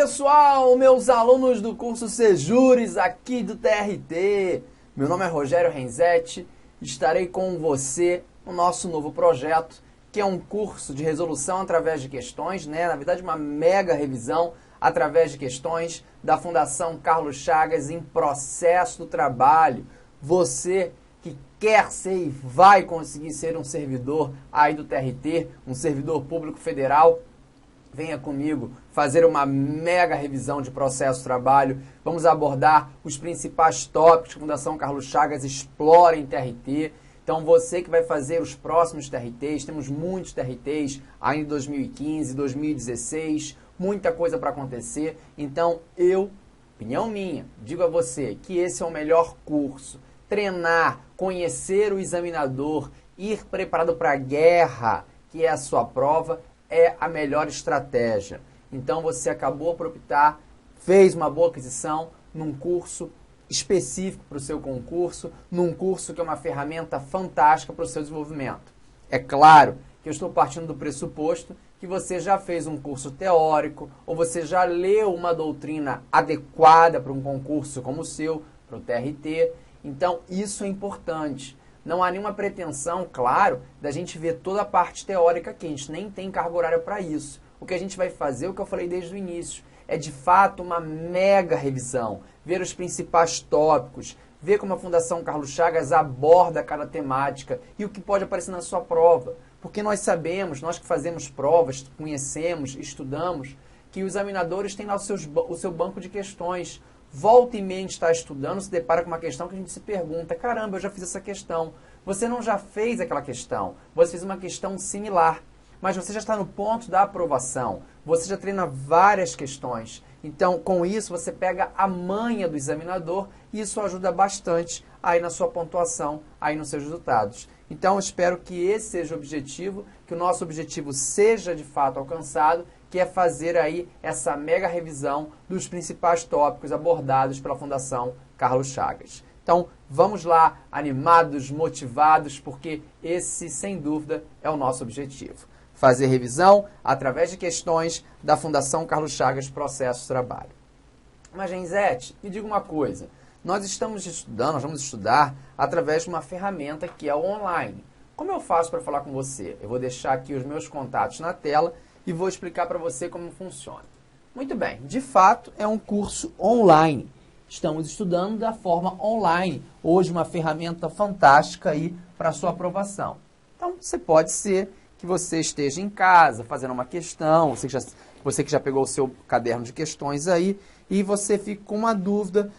pessoal, meus alunos do curso Sejures aqui do TRT. Meu nome é Rogério Renzetti, estarei com você no nosso novo projeto, que é um curso de resolução através de questões, na verdade uma mega revisão através de questões da Fundação Carlos Chagas em processo do trabalho. Você que quer ser e vai conseguir ser um servidor aí do TRT, um servidor público federal, venha comigo fazer uma mega revisão de processo de trabalho. Vamos abordar os principais tópicos que a Fundação Carlos Chagas explora em TRT. Então você que vai fazer os próximos TRTs, temos muitos TRTs ainda em 2015, 2016, muita coisa para acontecer. Então opinião minha, digo a você que esse é o melhor curso. Treinar, conhecer o examinador, ir preparado para a guerra, que é a sua prova, é a melhor estratégia. Então você acabou por optar, fez uma boa aquisição num curso específico para o seu concurso, num curso que é uma ferramenta fantástica para o seu desenvolvimento. É claro que eu estou partindo do pressuposto que você já fez um curso teórico ou você já leu uma doutrina adequada para um concurso como o seu, para o TRT. Então isso é importante. Não há nenhuma pretensão, claro, da gente ver toda a parte teórica aqui. A gente nem tem carga horária para isso. O que a gente vai fazer, o que eu falei desde o início, é de fato uma mega revisão. Ver os principais tópicos, ver como a Fundação Carlos Chagas aborda cada temática e o que pode aparecer na sua prova. Porque nós sabemos, nós que fazemos provas, conhecemos, estudamos, que os examinadores têm lá o seu banco de questões. Volta e meia a gente está estudando, se depara com uma questão que a gente se pergunta, caramba, eu já fiz essa questão. Você não já fez aquela questão, você fez uma questão similar, mas você já está no ponto da aprovação, você já treina várias questões. Então, com isso, você pega a manha do examinador e isso ajuda bastante aí na sua pontuação, aí nos seus resultados. Então, eu espero que esse seja o objetivo, que o nosso objetivo seja de fato alcançado, que é fazer aí essa mega revisão dos principais tópicos abordados pela Fundação Carlos Chagas. Então, vamos lá, animados, motivados, porque esse, sem dúvida, é o nosso objetivo. Fazer revisão através de questões da Fundação Carlos Chagas Processo de Trabalho. Mas, Renzetti, me diga uma coisa. Nós estamos estudando, nós vamos estudar através de uma ferramenta que é o online. Como eu faço para falar com você? Eu vou deixar aqui os meus contatos na tela e vou explicar para você como funciona. Muito bem, de fato é um curso online. Estamos estudando da forma online. Hoje uma ferramenta fantástica aí para a sua aprovação. Então, pode ser que você esteja em casa fazendo uma questão, você que já pegou o seu caderno de questões aí, e você fica com uma dúvida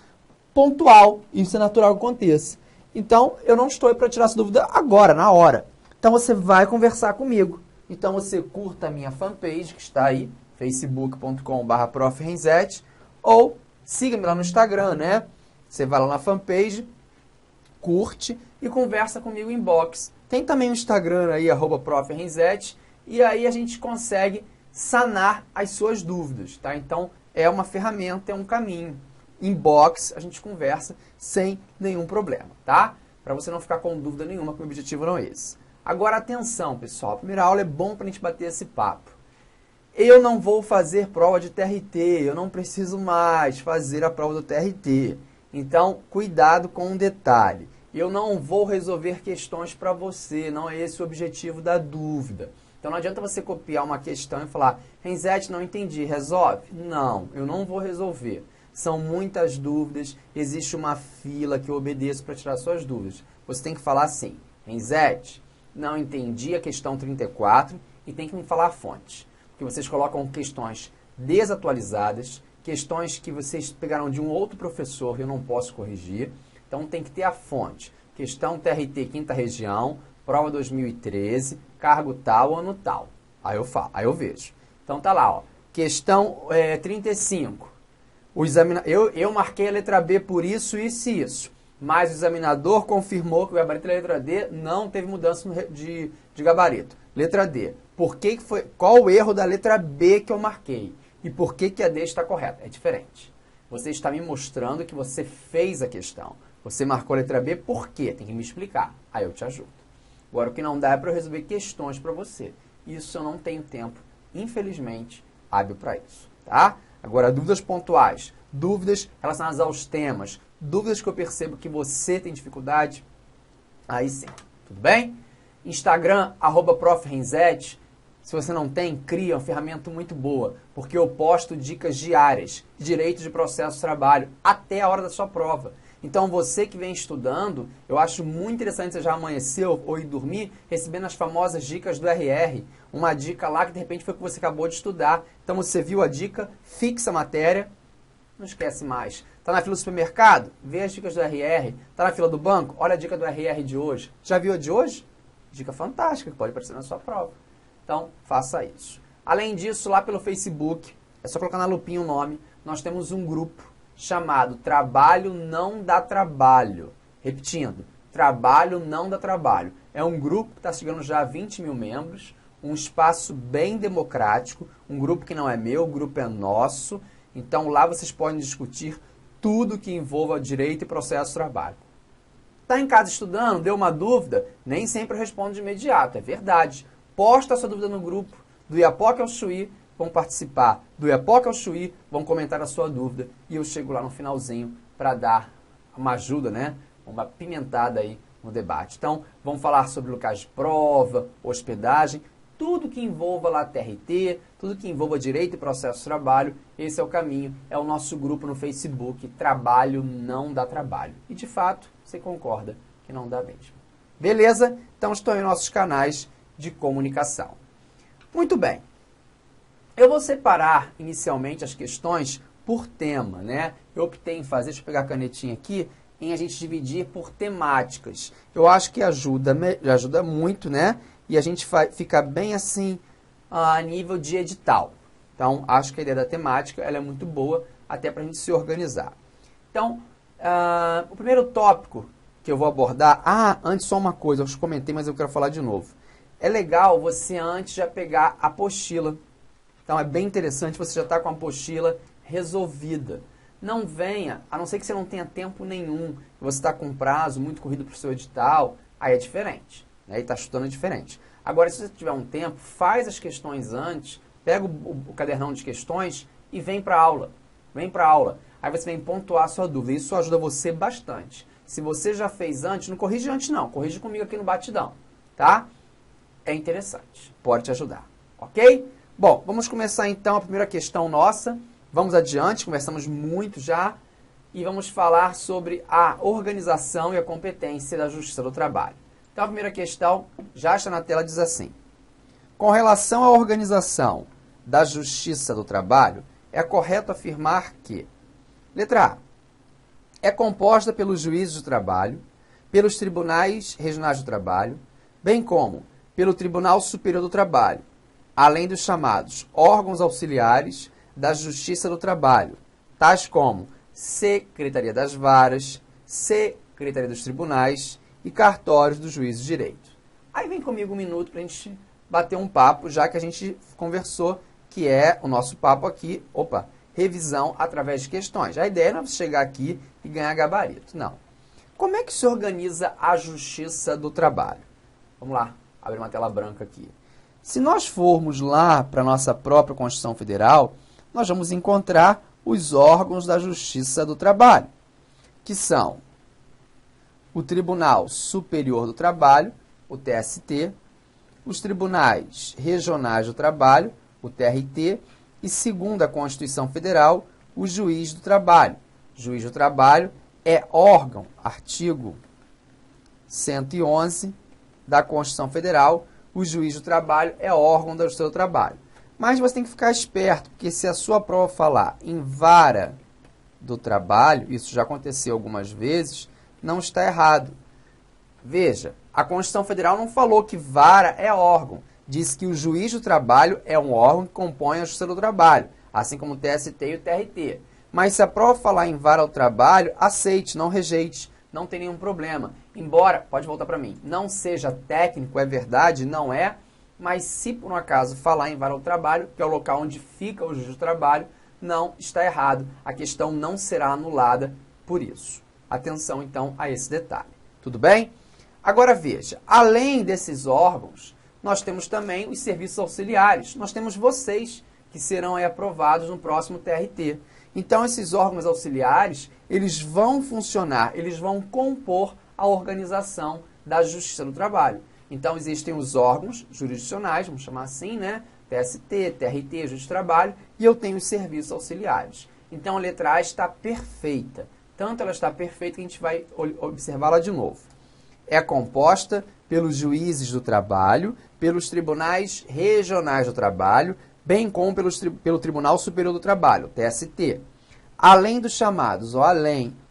pontual, isso é natural que aconteça. Então, eu não estou aí para tirar essa dúvida agora, na hora. Então, você vai conversar comigo. Então, você curta a minha fanpage, que está aí, facebook.com/Prof. Renzetti, ou siga-me lá no Instagram, Você vai lá na fanpage, curte e conversa comigo em inbox. Tem também o Instagram aí, @Prof. Renzetti, e aí a gente consegue sanar as suas dúvidas, tá? Então, é uma ferramenta, é um caminho. Inbox, a gente conversa sem nenhum problema, tá? Para você não ficar com dúvida nenhuma, que o objetivo não é esse. Agora, atenção, pessoal. A primeira aula é bom para a gente bater esse papo. Eu não vou fazer prova de TRT. Eu não preciso mais fazer a prova do TRT. Então, cuidado com um detalhe. Eu não vou resolver questões para você. Não é esse o objetivo da dúvida. Então, não adianta você copiar uma questão e falar, Renzetti, não entendi, resolve? Não, eu não vou resolver. São muitas dúvidas. Existe uma fila que eu obedeço para tirar suas dúvidas. Você tem que falar assim, Renzetti, não entendi a questão 34 e tem que me falar a fonte. Porque vocês colocam questões desatualizadas, questões que vocês pegaram de um outro professor e eu não posso corrigir. Então tem que ter a fonte. Questão TRT 5ª região, prova 2013, cargo tal, ano tal. Aí eu falo, aí eu vejo. Então tá lá, ó. Questão 35. Eu marquei a letra B por isso, isso e isso. Mas o examinador confirmou que o gabarito da letra D não teve mudança de gabarito. Letra D. Qual o erro da letra B que eu marquei? E por que a D está correta? É diferente. Você está me mostrando que você fez a questão. Você marcou a letra B, por quê? Tem que me explicar. Aí eu te ajudo. Agora, o que não dá é para eu resolver questões para você. Isso eu não tenho tempo, infelizmente, hábil para isso. Tá? Agora, dúvidas pontuais, dúvidas relacionadas aos temas, dúvidas que eu percebo que você tem dificuldade, aí sim, tudo bem? Instagram, @profrenzete. Se você não tem, cria uma ferramenta muito boa, porque eu posto dicas diárias, direito de processo de trabalho, até a hora da sua prova. Então, você que vem estudando, eu acho muito interessante você já amanheceu ou ir dormir, recebendo as famosas dicas do RR. Uma dica lá que, de repente, foi o que você acabou de estudar. Então, você viu a dica, fixa a matéria, não esquece mais. Está na fila do supermercado? Vê as dicas do RR. Está na fila do banco? Olha a dica do RR de hoje. Já viu a de hoje? Dica fantástica, que pode aparecer na sua prova. Então, faça isso. Além disso, lá pelo Facebook, é só colocar na lupinha o nome, nós temos um grupo chamado Trabalho Não Dá Trabalho. Repetindo, Trabalho Não Dá Trabalho. É um grupo que está chegando já a 20 mil membros, um espaço bem democrático, um grupo que não é meu, o grupo é nosso. Então, lá vocês podem discutir tudo que envolva direito e processo de trabalho. Está em casa estudando, deu uma dúvida? Nem sempre eu respondo de imediato, é verdade. Posta a sua dúvida no grupo, do Iapoque ao Chuí, vão participar. Do Iapoque ao Chuí, vão comentar a sua dúvida. E eu chego lá no finalzinho para dar uma ajuda, né? Uma pimentada aí no debate. Então, vamos falar sobre locais de prova, hospedagem, tudo que envolva lá TRT, tudo que envolva direito e processo de trabalho. Esse é o caminho, é o nosso grupo no Facebook, Trabalho Não Dá Trabalho. E, de fato, você concorda que não dá mesmo. Beleza? Então, estão em nossos canais de comunicação. Muito bem. Eu vou separar inicialmente as questões por tema, né? Eu optei em fazer, deixa eu pegar a canetinha aqui, em a gente dividir por temáticas. Eu acho que ajuda muito, né? E a gente fica bem assim a nível de edital. Então, acho que a ideia da temática ela é muito boa, até para a gente se organizar. Então, o primeiro tópico que eu vou abordar... antes só uma coisa, eu já comentei, mas eu quero falar de novo. É legal você antes já pegar a apostila. Então, é bem interessante você já estar com a apostila resolvida. Não venha, a não ser que você não tenha tempo nenhum, você está com um prazo muito corrido para o seu edital, aí é diferente. Aí está estudando diferente. Agora, se você tiver um tempo, faz as questões antes, pega o cadernão de questões e vem para a aula. Vem para a aula. Aí você vem pontuar a sua dúvida. Isso ajuda você bastante. Se você já fez antes, não corrige antes não. Corrige comigo aqui no batidão. Tá? É interessante. Pode te ajudar. Ok? Bom, vamos começar então a primeira questão nossa. Vamos adiante, conversamos muito já. E vamos falar sobre a organização e a competência da Justiça do Trabalho. Então, a primeira questão já está na tela, diz assim. Com relação à organização da Justiça do Trabalho, é correto afirmar que, letra A, é composta pelos juízes do trabalho, pelos tribunais regionais do trabalho, bem como pelo Tribunal Superior do Trabalho, além dos chamados órgãos auxiliares da Justiça do Trabalho, tais como Secretaria das Varas, Secretaria dos Tribunais e cartórios do juiz de direito. Aí vem comigo um minuto para a gente bater um papo, já que a gente conversou, que é o nosso papo aqui, revisão através de questões. A ideia não é você chegar aqui e ganhar gabarito, não. Como é que se organiza a Justiça do Trabalho? Vamos lá, abrir uma tela branca aqui. Se nós formos lá para a nossa própria Constituição Federal, nós vamos encontrar os órgãos da Justiça do Trabalho, que são o Tribunal Superior do Trabalho, o TST, os Tribunais Regionais do Trabalho, o TRT, e, segundo a Constituição Federal, o Juiz do Trabalho. Juiz do Trabalho é órgão, artigo 111 da Constituição Federal, o Juiz do Trabalho é órgão do seu trabalho. Mas você tem que ficar esperto, porque se a sua prova falar em vara do trabalho, isso já aconteceu algumas vezes, não está errado. Veja, a Constituição Federal não falou que vara é órgão. Diz que o juiz do trabalho é um órgão que compõe a Justiça do Trabalho, assim como o TST e o TRT. Mas se a prova falar em vara ao trabalho, aceite, não rejeite, não tem nenhum problema. Embora, pode voltar para mim, não seja técnico, é verdade, não é, mas se por um acaso falar em vara ao trabalho, que é o local onde fica o juiz do trabalho, não está errado. A questão não será anulada por isso. Atenção, então, a esse detalhe. Tudo bem? Agora, veja, além desses órgãos, nós temos também os serviços auxiliares. Nós temos vocês, que serão aí aprovados no próximo TRT. Então, esses órgãos auxiliares, eles vão funcionar, eles vão compor a organização da Justiça do Trabalho. Então, existem os órgãos jurisdicionais, vamos chamar assim, né? TST, TRT, Justiça do Trabalho, e eu tenho os serviços auxiliares. Então, a letra A está perfeita. Tanto ela está perfeita que a gente vai observá-la de novo. É composta pelos juízes do trabalho, pelos tribunais regionais do trabalho, bem como pelo Tribunal Superior do Trabalho, TST. Além dos chamados,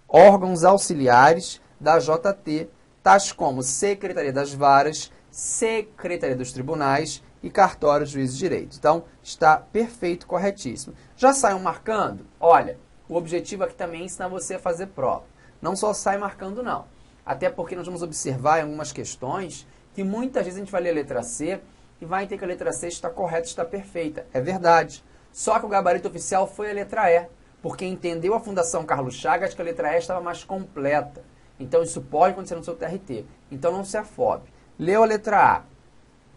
órgãos auxiliares da JT, tais como Secretaria das Varas, Secretaria dos Tribunais e Cartório de Juízes de Direito. Então, está perfeito, corretíssimo. Já saiam marcando? Olha, o objetivo aqui também é ensinar você a fazer prova. Não só sai marcando, não. Até porque nós vamos observar em algumas questões que muitas vezes a gente vai ler a letra C e vai ter que a letra C está correta, está perfeita. É verdade. Só que o gabarito oficial foi a letra E, porque entendeu a Fundação Carlos Chagas que a letra E estava mais completa. Então, isso pode acontecer no seu TRT. Então, não se afobe. Leu a letra A,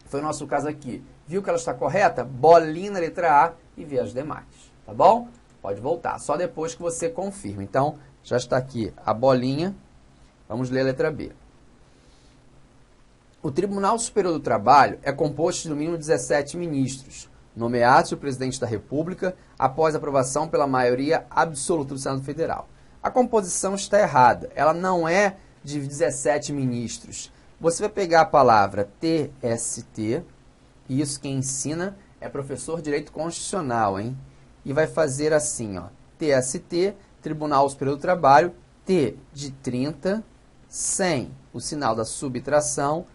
foi o nosso caso aqui. Viu que ela está correta? Bolinha na letra A e vê as demais. Tá bom? Pode voltar. Só depois que você confirma. Então, já está aqui a bolinha. Vamos ler a letra B. O Tribunal Superior do Trabalho é composto de no mínimo 17 ministros, nomeados pelo Presidente da República após aprovação pela maioria absoluta do Senado Federal. A composição está errada. Ela não é de 17 ministros. Você vai pegar a palavra TST, e isso quem ensina é professor de Direito Constitucional, hein? E vai fazer assim, ó, TST, Tribunal Superior do Trabalho, T de 30, sem o sinal da subtração,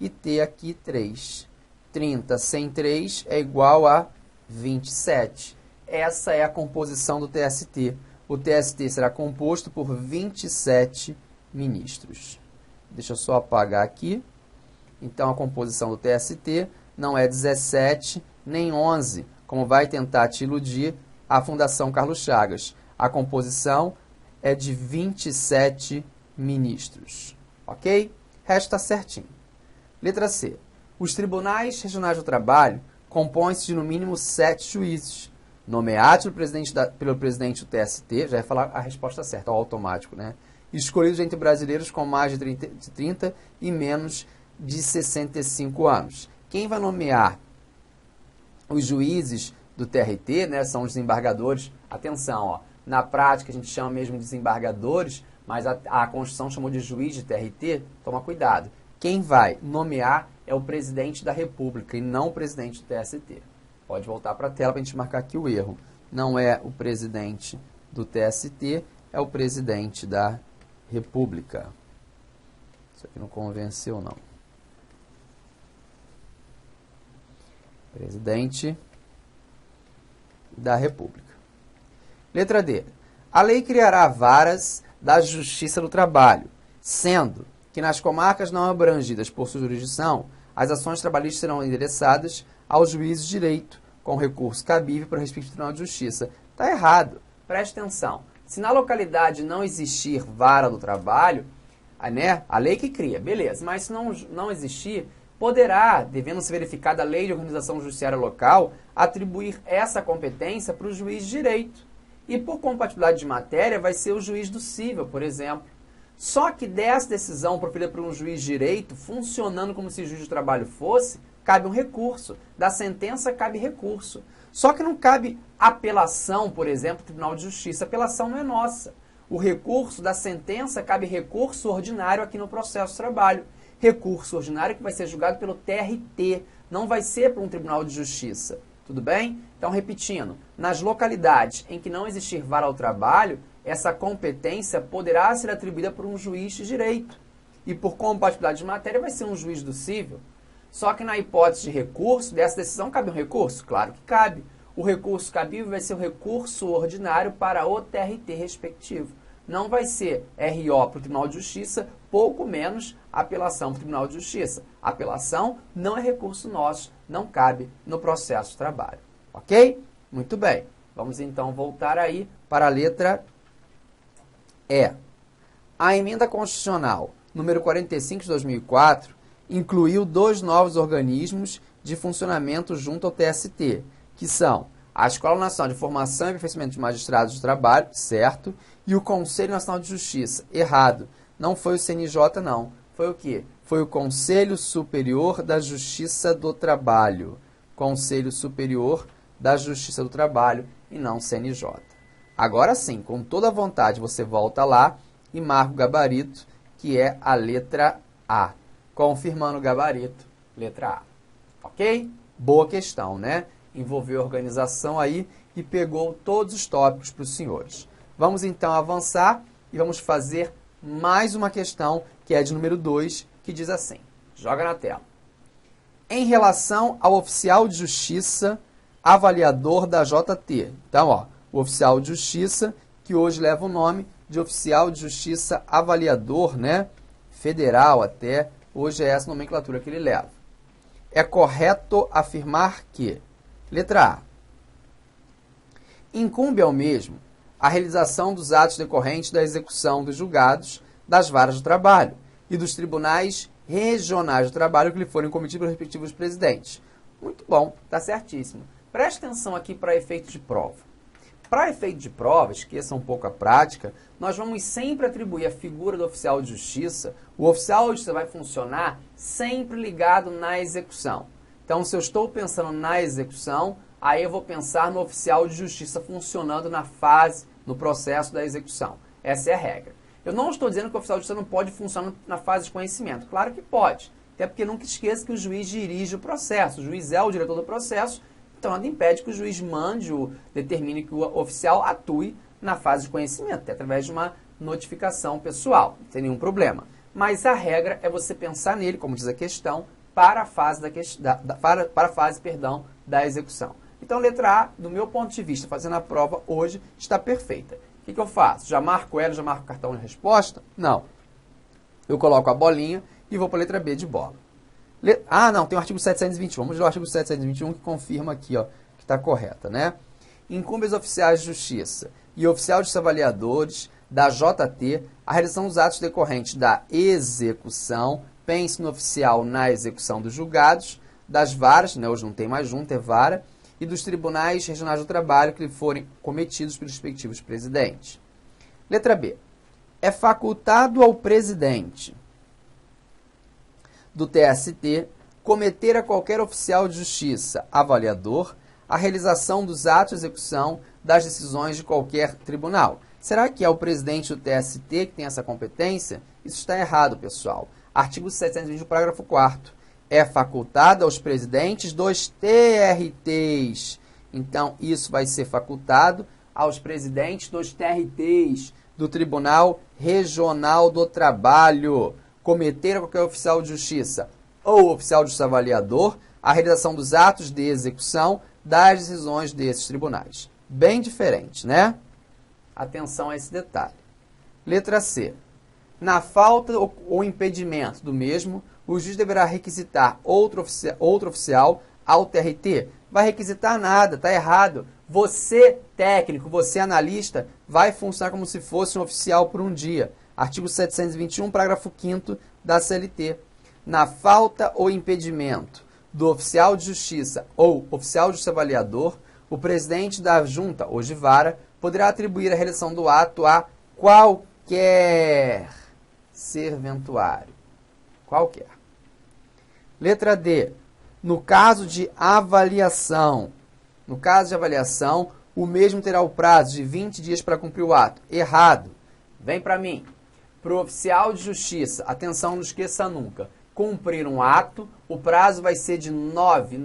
e T aqui 3. 30 sem 3 é igual a 27. Essa é a composição do TST. O TST será composto por 27 ministros. Deixa eu só apagar aqui. Então, a composição do TST não é 17 nem 11, como vai tentar te iludir a Fundação Carlos Chagas. A composição é de 27 ministros. Ok? Resta certinho. Letra C. Os tribunais regionais do trabalho compõem-se de no mínimo 7 juízes, nomeados pelo presidente do TST, já ia falar a resposta certa, ao automático, né? Escolhidos entre brasileiros com mais de 30 e menos de 65 anos. Quem vai nomear os juízes do TRT, né, são os desembargadores. Atenção, ó, na prática a gente chama mesmo de desembargadores, mas a Constituição chamou de juiz de TRT, toma cuidado. Quem vai nomear é o presidente da República e não o presidente do TST. Pode voltar para a tela para a gente marcar aqui o erro. Não é o presidente do TST, é o presidente da República. Isso aqui não convenceu, não. Presidente da República. Letra D. A lei criará varas da Justiça do Trabalho, sendo que nas comarcas não abrangidas por sua jurisdição, as ações trabalhistas serão endereçadas aos juízes de direito, com recurso cabível para o respectivo Tribunal de Justiça. Está errado. Preste atenção. Se na localidade não existir vara do trabalho, né, a lei que cria, beleza, mas se não existir, poderá, devendo ser verificada a lei de organização judiciária local, atribuir essa competência para o juiz de direito. E por compatibilidade de matéria, vai ser o juiz do cível, por exemplo. Só que dessa decisão proferida por um juiz de direito, funcionando como se juiz de trabalho fosse, cabe um recurso. Da sentença cabe recurso. Só que não cabe apelação, por exemplo, no Tribunal de Justiça. A apelação não é nossa. O recurso da sentença cabe recurso ordinário aqui no processo de trabalho. Recurso ordinário que vai ser julgado pelo TRT, não vai ser por um Tribunal de Justiça. Tudo bem? Então, repetindo, nas localidades em que não existir vara ao trabalho, essa competência poderá ser atribuída por um juiz de direito. E por compatibilidade de matéria vai ser um juiz do cível. Só que na hipótese de recurso, dessa decisão cabe um recurso? Claro que cabe. O recurso cabível vai ser o recurso ordinário para o TRT respectivo. Não vai ser RO para o Tribunal de Justiça, pouco menos apelação para o Tribunal de Justiça. Apelação não é recurso nosso, não cabe no processo de trabalho. Ok? Muito bem. Vamos então voltar aí para a letra E. A emenda constitucional número 45 de 2004 incluiu 2 novos organismos de funcionamento junto ao TST, que são A Escola Nacional de Formação e Aperfeiçoamento de Magistrados do Trabalho, certo? E o Conselho Nacional de Justiça, errado. Não foi o CNJ, não. Foi o quê? Foi o Conselho Superior da Justiça do Trabalho. Conselho Superior da Justiça do Trabalho e não CNJ. Agora sim, com toda a vontade, você volta lá e marca o gabarito, que é a letra A. Confirmando o gabarito, letra A. Ok? Boa questão, né? Envolveu organização aí e pegou todos os tópicos para os senhores. Vamos então avançar e vamos fazer mais uma questão, que é de número 2, que diz assim. Joga na tela. Em relação ao oficial de justiça avaliador da JT. Então, ó, o oficial de justiça, que hoje leva o nome de oficial de justiça avaliador, né? Federal até, hoje é essa nomenclatura que ele leva. É correto afirmar que, letra A, incumbe ao mesmo a realização dos atos decorrentes da execução dos julgados das varas do trabalho e dos tribunais regionais do trabalho que lhe forem cometidos pelos respectivos presidentes. Muito bom, está certíssimo. Preste atenção aqui para efeito de prova. Para efeito de prova, esqueça um pouco a prática, nós vamos sempre atribuir a figura do oficial de justiça. O oficial de justiça vai funcionar sempre ligado na execução. Então, se eu estou pensando na execução, aí eu vou pensar no oficial de justiça funcionando na fase, no processo da execução. Essa é a regra. Eu não estou dizendo que o oficial de justiça não pode funcionar na fase de conhecimento. Claro que pode. Até porque nunca esqueça que o juiz dirige o processo. O juiz é o diretor do processo, então nada impede que o juiz mande ou determine que o oficial atue na fase de conhecimento, até através de uma notificação pessoal. Não tem nenhum problema. Mas a regra é você pensar nele, como diz a questão, para a fase, da execução. Então, letra A, do meu ponto de vista, fazendo a prova hoje, está perfeita. O que eu faço? Já marco ela, já marco o cartão de resposta? Não. Eu coloco a bolinha e vou para a letra B de bola. Ah, não, tem o artigo 721. Vamos ler o artigo 721 que confirma aqui, ó, que está correta, né? Incumbe aos oficiais de justiça e oficial de avaliadores da JT a realização dos atos decorrentes da execução, pense no oficial na execução dos julgados, das varas, né, hoje não tem mais junta, é vara, e dos tribunais regionais do trabalho que lhe forem cometidos pelos respectivos presidentes. Letra B. É facultado ao presidente do TST cometer a qualquer oficial de justiça avaliador a realização dos atos de execução das decisões de qualquer tribunal. Será que é o presidente do TST que tem essa competência? Isso está errado, pessoal. Artigo 720, parágrafo 4º. É facultado aos presidentes dos TRTs. Então, isso vai ser facultado aos presidentes dos TRTs, do Tribunal Regional do Trabalho, cometer a qualquer oficial de justiça ou oficial de justiça avaliador a realização dos atos de execução das decisões desses tribunais. Bem diferente, né? Atenção a esse detalhe. Letra C. Na falta ou impedimento do mesmo, o juiz deverá requisitar outro oficial ao TRT. Vai requisitar nada, está errado. Você, técnico, você, analista, vai funcionar como se fosse um oficial por um dia. Artigo 721, parágrafo 5º da CLT. Na falta ou impedimento do oficial de justiça ou oficial de justiça avaliador, o presidente da junta, hoje vara, poderá atribuir a realização do ato a qualquer serventuário. Qualquer. Letra D. No caso de avaliação. No caso de avaliação, o mesmo terá o prazo de 20 dias para cumprir o ato. Errado. Vem para mim. Para o oficial de justiça, atenção, não esqueça nunca, cumprir um ato, o prazo vai ser de 9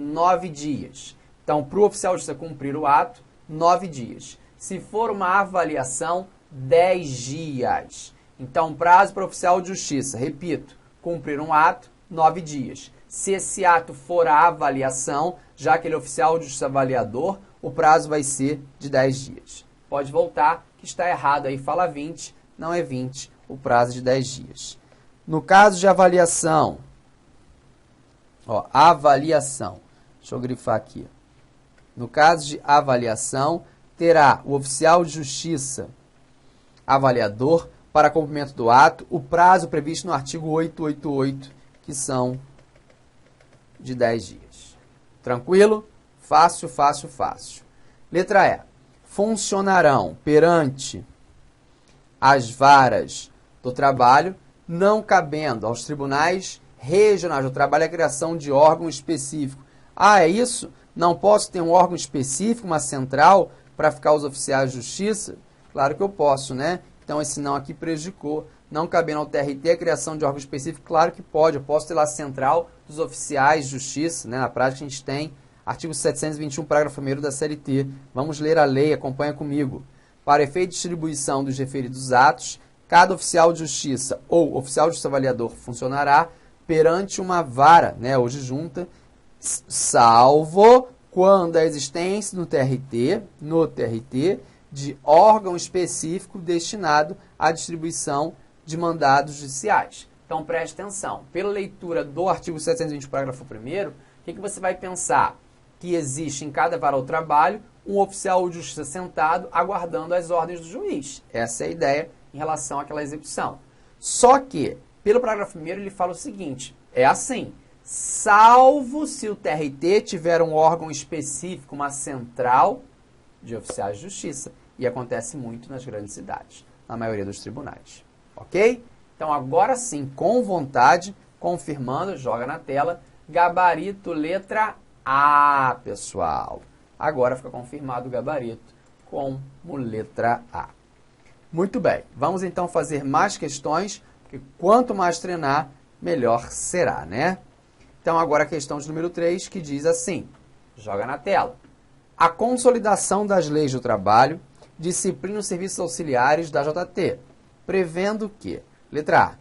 dias. Então, para o oficial de justiça cumprir o ato, 9 dias. Se for uma avaliação, 10 dias. Então, prazo para o oficial de justiça, repito, cumprir um ato, 9 dias. Se esse ato for a avaliação, já que ele é oficial de justiça avaliador, o prazo vai ser de 10 dias. Pode voltar, que está errado aí, fala 20, não é 20, o prazo de 10 dias. No caso de avaliação, ó, avaliação, deixa eu grifar aqui. No caso de avaliação, terá o oficial de justiça avaliador para cumprimento do ato o prazo previsto no artigo 888, que são de 10 dias. Tranquilo? Fácil, fácil, fácil. Letra E. Funcionarão perante as varas do trabalho, não cabendo aos tribunais regionais do trabalho a criação de órgão específico. Ah, é isso? Não posso ter um órgão específico, uma central, para ficar os oficiais de justiça? Claro que eu posso, né? Então, esse não aqui prejudicou. Não cabendo ao TRT a criação de órgão específico? Claro que pode. Eu posso ter lá a central dos oficiais de justiça, né? Na prática, a gente tem artigo 721, parágrafo 1º da CLT. Vamos ler a lei, acompanha comigo. Para efeito de distribuição dos referidos atos, cada oficial de justiça ou oficial de justiça avaliador funcionará perante uma vara, né, ou de junta, salvo quando a existência no TRT, de órgão específico destinado à distribuição de mandados judiciais. Então, preste atenção. Pela leitura do artigo 720, parágrafo 1º, o que você vai pensar? Que existe em cada vara ao trabalho um oficial de justiça sentado aguardando as ordens do juiz. Essa é a ideia em relação àquela execução. Só que, pelo parágrafo 1º, ele fala o seguinte, é assim, salvo se o TRT tiver um órgão específico, uma central de oficiais de justiça, e acontece muito nas grandes cidades, na maioria dos tribunais. Ok? Então, agora sim, com vontade, confirmando, joga na tela, gabarito letra A, pessoal. Agora fica confirmado o gabarito como letra A. Muito bem, vamos então fazer mais questões, porque quanto mais treinar, melhor será, né? Então, agora a questão de número 3, que diz assim, joga na tela. A consolidação das leis do trabalho disciplina os serviços auxiliares da JT, prevendo que, letra A,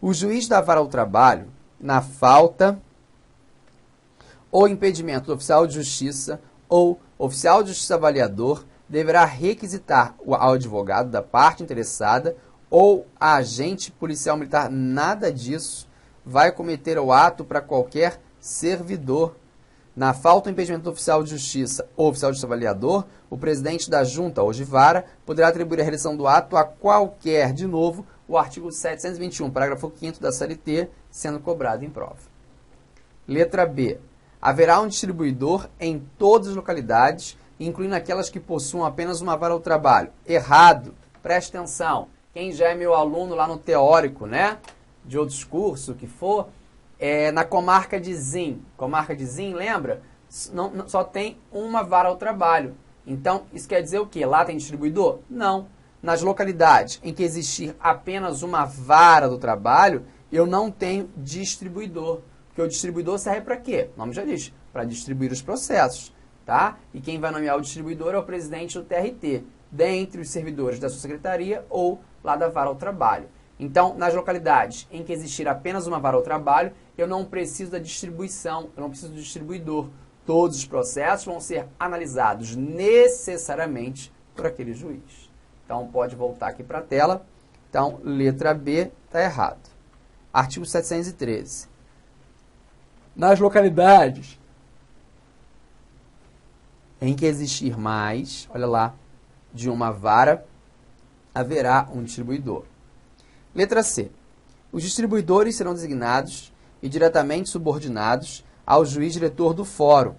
o juiz da vara ao trabalho, na falta ou impedimento do oficial de justiça ou oficial de justiça avaliador, deverá requisitar ao advogado da parte interessada ou a agente policial militar, nada disso, vai cometer o ato para qualquer servidor. Na falta ou impedimento do oficial de justiça ou oficial de justiça avaliador, o presidente da junta ou de vara poderá atribuir a realização do ato a qualquer, de novo, o artigo 721, parágrafo 5º da CLT, sendo cobrado em prova. Letra B. Haverá um distribuidor em todas as localidades, incluindo aquelas que possuam apenas uma vara ao trabalho. Errado. Preste atenção. Quem já é meu aluno lá no teórico, né, de outros cursos, que for, na comarca de Zim, lembra? Só tem uma vara ao trabalho. Então, isso quer dizer o quê? Lá tem distribuidor? Não. Nas localidades em que existir apenas uma vara do trabalho, eu não tenho distribuidor. Porque o distribuidor serve para quê? O nome já diz, para distribuir os processos. Tá? E quem vai nomear o distribuidor é o presidente do TRT, dentre os servidores da sua secretaria ou lá da vara ao trabalho. Então, nas localidades em que existir apenas uma vara ao trabalho, eu não preciso da distribuição, eu não preciso do distribuidor. Todos os processos vão ser analisados necessariamente por aquele juiz. Então, pode voltar aqui para a tela. Então, letra B está errado. Artigo 713. Nas localidades em que existir mais, olha lá, de uma vara, haverá um distribuidor. Letra C. Os distribuidores serão designados e diretamente subordinados ao juiz diretor do fórum.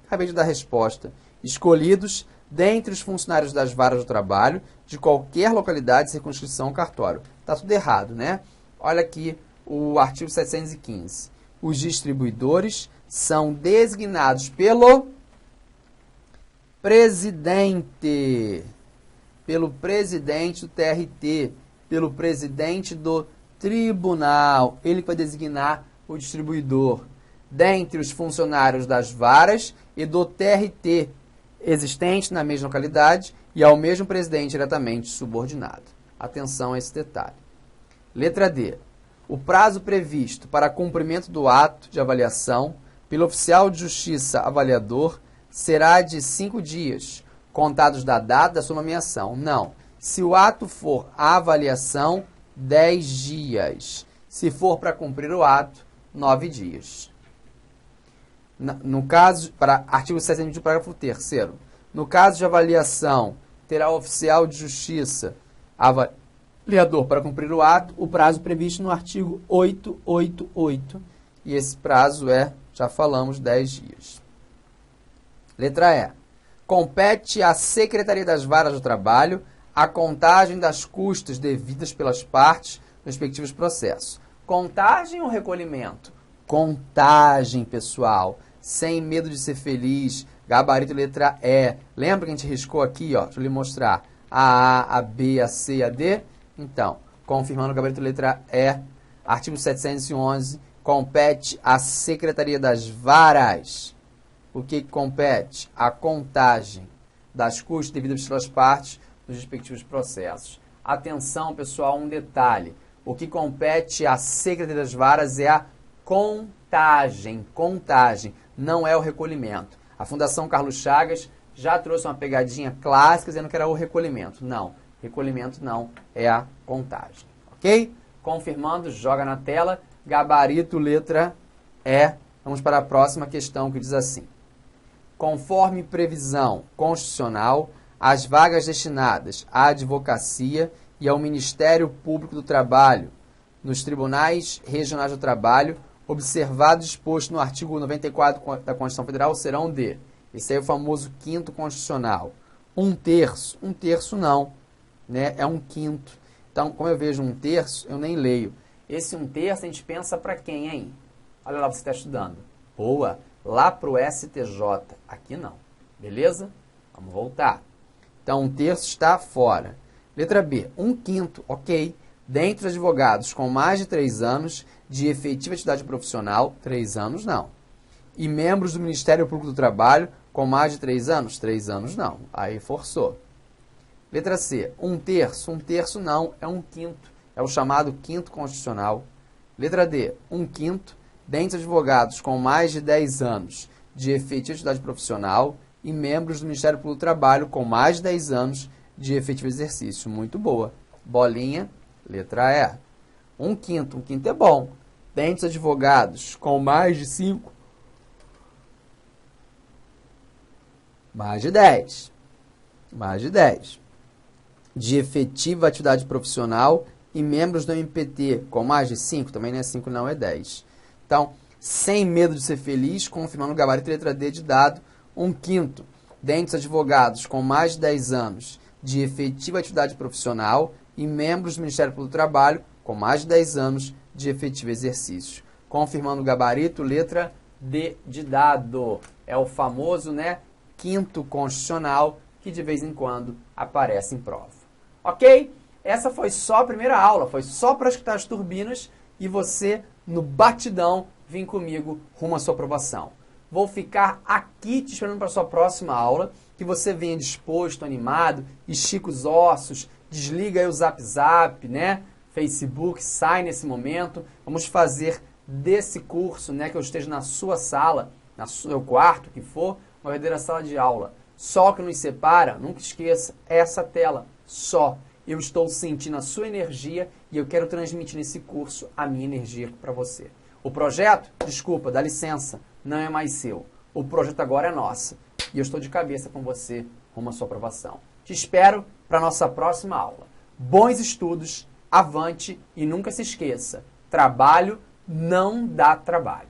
Acabei de dar a resposta. Escolhidos dentre os funcionários das varas do trabalho de qualquer localidade, circunscrição ou cartório. Está tudo errado, né? Olha aqui o artigo 715. Os distribuidores são designados pelo presidente do TRT, pelo presidente do tribunal. Ele vai designar o distribuidor dentre os funcionários das varas e do TRT existente na mesma localidade e ao mesmo presidente diretamente subordinado. Atenção a esse detalhe. Letra D. O prazo previsto para cumprimento do ato de avaliação pelo oficial de justiça avaliador será de 5 dias, contados da data da sua nomeação. Não. Se o ato for a avaliação, 10 dias. Se for para cumprir o ato, 9 dias. No caso, para artigo 721, parágrafo 3º, no caso de avaliação, terá o oficial de justiça avaliador para cumprir o ato, o prazo previsto no artigo 888. E esse prazo é, já falamos, 10 dias. Letra E. Compete à Secretaria das Varas do Trabalho a contagem das custas devidas pelas partes nos respectivos processos. Contagem ou recolhimento? Contagem, pessoal. Sem medo de ser feliz. Gabarito letra E. Lembra que a gente riscou aqui, ó? Deixa eu lhe mostrar. A A, a B, a C, a D. Então, confirmando o gabarito letra E. Artigo 711. Compete à Secretaria das Varas. O que compete? A contagem das custas devidas pelas partes nos respectivos processos. Atenção, pessoal, um detalhe. O que compete à Secretaria das Varas é a contagem. Contagem, não é o recolhimento. A Fundação Carlos Chagas já trouxe uma pegadinha clássica dizendo que era o recolhimento. Não, recolhimento não, é a contagem. Ok? Confirmando, joga na tela, gabarito letra E. Vamos para a próxima questão que diz assim. Conforme previsão constitucional, as vagas destinadas à advocacia e ao Ministério Público do Trabalho nos tribunais regionais do trabalho, observado disposto no artigo 94 da Constituição Federal, serão de... Esse aí é o famoso quinto constitucional. Um terço não, né? É um quinto. Então, como eu vejo um terço, eu nem leio. Esse um terço a gente pensa para quem, hein? Olha lá, você está estudando. Boa! Lá para o STJ. Aqui não. Beleza? Vamos voltar. Então, um terço está fora. Letra B. Um quinto, ok. Dentre os advogados com mais de 3 anos de efetiva atividade profissional, 3 anos não. E membros do Ministério Público do Trabalho com mais de 3 anos? 3 anos não. Aí forçou. Letra C. Um terço não, é um quinto. É o chamado quinto constitucional. Letra D. Um quinto. Dentre os advogados com mais de 10 anos de efetiva atividade profissional e membros do Ministério Público do Trabalho com mais de 10 anos de efetivo exercício. Muito boa. Bolinha, letra E. Um quinto é bom. Dentre os advogados com mais de 5, mais de 10 de efetiva atividade profissional e membros do MPT com mais de 5, também não é 5 não, é 10. Então, sem medo de ser feliz, confirmando o gabarito letra D de dado, um quinto. Dentre os advogados com mais de 10 anos de efetiva atividade profissional e membros do Ministério Público do Trabalho com mais de 10 anos de efetivo exercício. Confirmando o gabarito, letra D de dado. É o famoso, né, quinto constitucional que de vez em quando aparece em prova. Ok? Essa foi só a primeira aula, foi só para escutar as turbinas e você, no batidão, vem comigo rumo à sua aprovação. Vou ficar aqui te esperando para a sua próxima aula, que você venha disposto, animado, estica os ossos, desliga aí o Zap, né? Facebook, sai nesse momento. Vamos fazer desse curso, né, que eu esteja na sua sala, no seu quarto, que for, uma verdadeira sala de aula. Só que nos separa, nunca esqueça, essa tela, só. Eu estou sentindo a sua energia e eu quero transmitir nesse curso a minha energia para você. O projeto, desculpa, dá licença, não é mais seu. O projeto agora é nosso. E eu estou de cabeça com você rumo à sua aprovação. Te espero para a nossa próxima aula. Bons estudos, avante e nunca se esqueça, trabalho não dá trabalho.